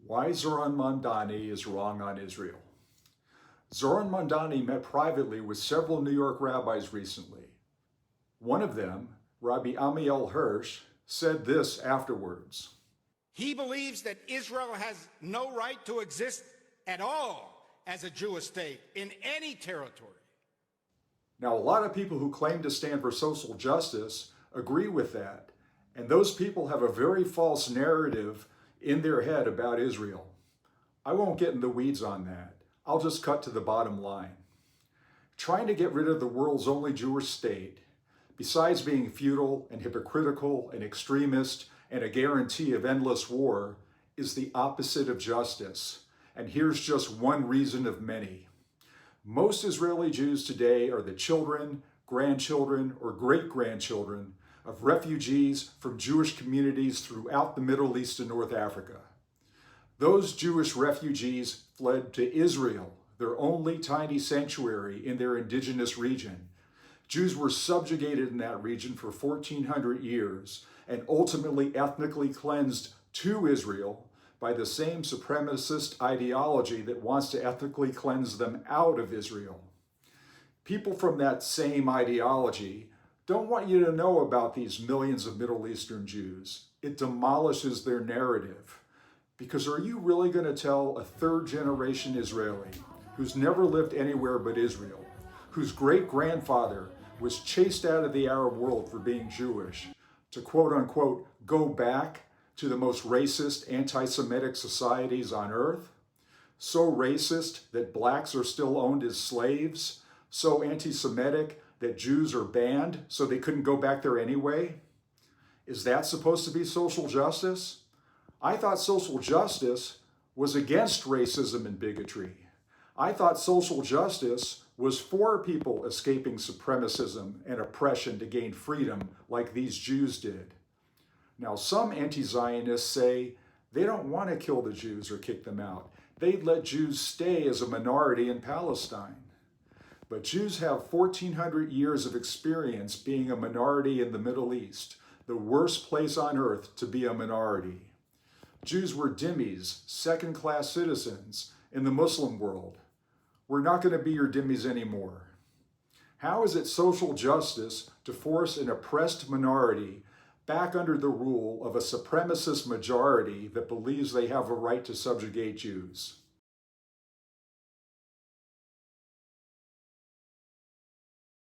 Why Zohran Mamdani is wrong on Israel. Zohran Mamdani met privately with several New York rabbis recently. One of them, Rabbi Amiel Hirsch, said this afterwards. He believes that Israel has no right to exist at all as a Jewish state in any territory. Now, a lot of people who claim to stand for social justice agree with that, and those people have a very false narrative in their head about Israel. I won't get in the weeds on that. I'll just cut to the bottom line. Trying to get rid of the world's only Jewish state, besides being futile and hypocritical and extremist and a guarantee of endless war, is the opposite of justice. And here's just one reason of many. Most Israeli Jews today are the children, grandchildren, or great-grandchildren of refugees from Jewish communities throughout the Middle East and North Africa. Those Jewish refugees fled to Israel, their only tiny sanctuary in their indigenous region. Jews were subjugated in that region for 1,400 years and ultimately ethnically cleansed to Israel by the same supremacist ideology that wants to ethnically cleanse them out of Israel. People from that same ideology don't want you to know about these millions of Middle Eastern Jews. It demolishes their narrative. Because are you really going to tell a third-generation Israeli who's never lived anywhere but Israel, whose great-grandfather was chased out of the Arab world for being Jewish, to quote-unquote go back to the most racist, anti-Semitic societies on earth? So racist that blacks are still owned as slaves? So anti-Semitic that Jews are banned so they couldn't go back there anyway? Is that supposed to be social justice? I thought social justice was against racism and bigotry. I thought social justice was for people escaping supremacism and oppression to gain freedom like these Jews did. Now, some anti-Zionists say they don't want to kill the Jews or kick them out. They'd let Jews stay as a minority in Palestine. But Jews have 1,400 years of experience being a minority in the Middle East, the worst place on earth to be a minority. Jews were dhimmis, second-class citizens in the Muslim world. We're not going to be your dhimmis anymore. How is it social justice to force an oppressed minority back under the rule of a supremacist majority that believes they have a right to subjugate Jews?